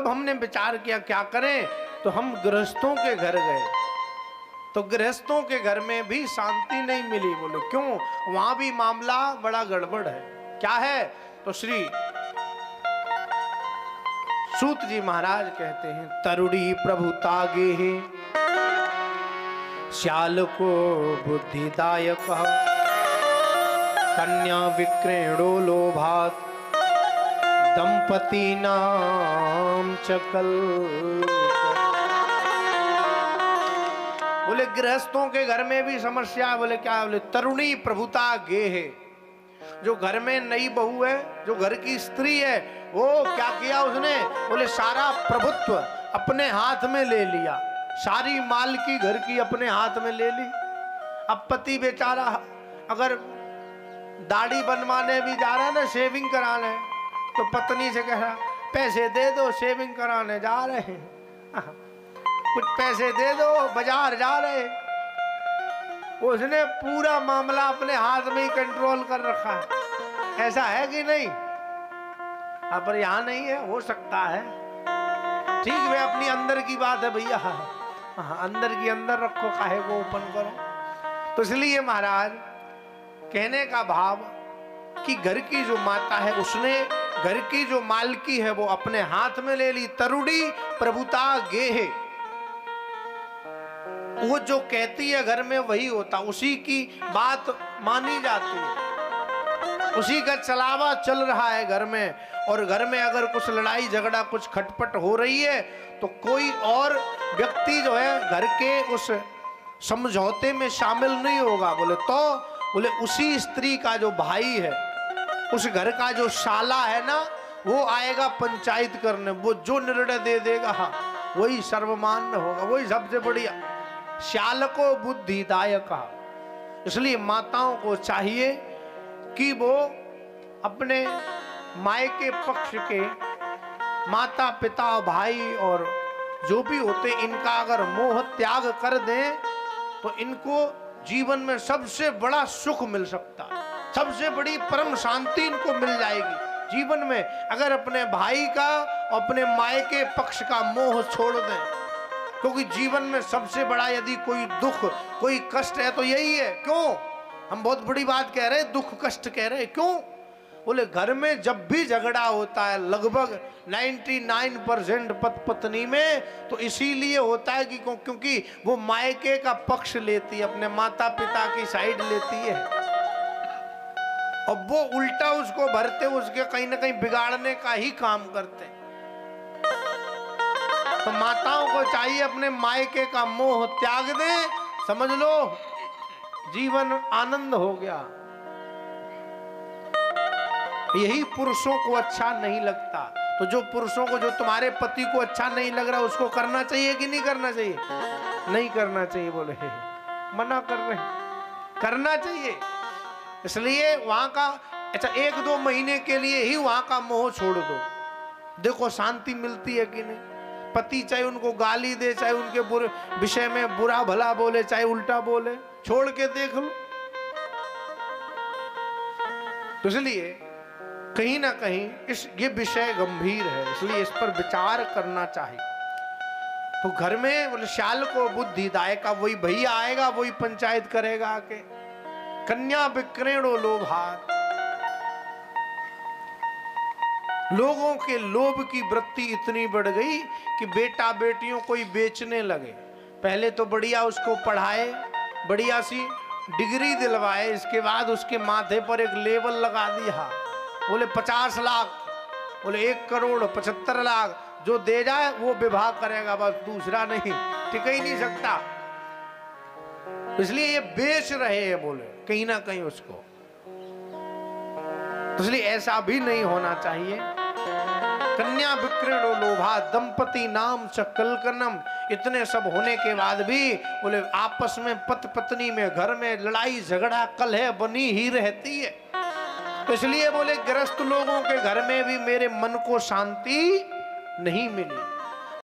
तब हमने विचार किया क्या करें, तो हम गृहस्थों के घर गए, तो गृहस्थों के घर में भी शांति नहीं मिली। बोले क्यों? वहां भी मामला बड़ा गड़बड़ है। क्या है? तो श्री सूत जी महाराज कहते हैं, तरुणी प्रभुता गे श्याल को बुद्धिदायक, कन्या विक्रेणो लोभात, दंपति नाम चकल। बोले गृहस्थों के घर में भी समस्या। बोले क्या? बोले तरुणी प्रभुता गे है, जो घर में नई बहू है, जो घर की स्त्री है, वो क्या किया उसने? बोले सारा प्रभुत्व अपने हाथ में ले लिया, सारी मालकी घर की अपने हाथ में ले ली। अब पति बेचारा अगर दाढ़ी बनवाने भी जा रहा है ना, शेविंग कराने, तो पत्नी से कह रहा पैसे दे दो, शेविंग कराने जा रहे हैं, कुछ पैसे दे दो, बाजार जा रहे। उसने पूरा मामला अपने हाथ में ही कंट्रोल कर रखा है। ऐसा है कि नहीं? पर यहाँ नहीं है, हो सकता है। ठीक है, अपनी अंदर की बात है भैया। हाँ, अंदर की अंदर रखो, काहे को ओपन करो। तो इसलिए महाराज कहने का भाव कि घर की जो माता है उसने घर की जो मालकी है वो अपने हाथ में ले ली। तरुणी प्रभुता गे है, वो जो कहती है घर में वही होता, उसी की बात मानी जाती है, उसी का चलावा चल रहा है घर में। और घर में अगर कुछ लड़ाई झगड़ा, कुछ खटपट हो रही है, तो कोई और व्यक्ति जो है घर के उस समझौते में शामिल नहीं होगा। बोले उसी स्त्री का जो भाई है, उस घर का जो शाला है ना, वो आएगा पंचायत करने। वो जो निर्णय दे देगा, हाँ, वही सर्वमान्य होगा, वही सबसे बढ़िया। श्याल को बुद्धिदायक कहा। इसलिए माताओं को चाहिए कि वो अपने मायके पक्ष के माता पिता भाई और जो भी होते, इनका अगर मोह त्याग कर दें तो इनको जीवन में सबसे बड़ा सुख मिल सकता है, सबसे बड़ी परम शांति इनको मिल जाएगी जीवन में। अगर अपने भाई का, अपने मायके पक्ष का मोह छोड़ दें, क्योंकि जीवन में सबसे बड़ा यदि कोई दुख, कोई कष्ट है तो यही है। क्यों हम बहुत बड़ी बात कह रहे हैं, दुख कष्ट कह रहे हैं? क्यों? बोले घर में जब भी झगड़ा होता है, लगभग 99% पति पत्नी में, तो इसीलिए होता है कि क्योंकि वो मायके का पक्ष लेती है, अपने माता पिता की साइड लेती है, और वो उल्टा उसको भरते, उसके कहीं ना कहीं बिगाड़ने का ही काम करते। तो माताओं को चाहिए अपने मायके का मोह त्याग दे, समझ लो जीवन आनंद हो गया। यही पुरुषों को अच्छा नहीं लगता। तो जो पुरुषों को, जो तुम्हारे पति को अच्छा नहीं लग रहा, उसको करना चाहिए कि नहीं करना चाहिए? नहीं करना चाहिए। बोले मना कर रहे हैं, करना चाहिए। इसलिए वहां का अच्छा 1-2 महीने के लिए ही वहां का मोह छोड़ दो, देखो शांति मिलती है कि नहीं। पति चाहे उनको गाली दे, चाहे उनके बुरे विषय में बुरा भला बोले, चाहे उल्टा बोले, छोड़ के देख लो। तो इसलिए कहीं ना कहीं ये विषय गंभीर है, इसलिए इस पर विचार करना चाहिए। तो घर में बोले श्याल को बुद्धिदायक का, वही भैया आएगा, वही पंचायत करेगा आके। कन्या विक्रेणो लोभात, लोगों के लोभ की वृत्ति इतनी बढ़ गई कि बेटा बेटियों को ही बेचने लगे। पहले तो बढ़िया उसको पढ़ाए, बढ़िया सी डिग्री दिलवाए, इसके बाद उसके माथे पर एक लेबल लगा दिया, बोले 50 लाख, बोले 1 करोड़ 75 लाख, जो दे जाए वो विवाह करेगा, बस दूसरा नहीं, टिक ही नहीं सकता। इसलिए ये बेच रहे हैं बोले कहीं ना कहीं उसको। तो इसलिए ऐसा भी नहीं होना चाहिए। कन्या विक्रेणो लोभा दंपति नाम च कलकनम, इतने सब होने के बाद भी बोले आपस में पति पत्नी में, घर में लड़ाई झगड़ा कलह बनी ही रहती है। तो इसलिए बोले गृहस्थ लोगों के घर में भी मेरे मन को शांति नहीं मिली।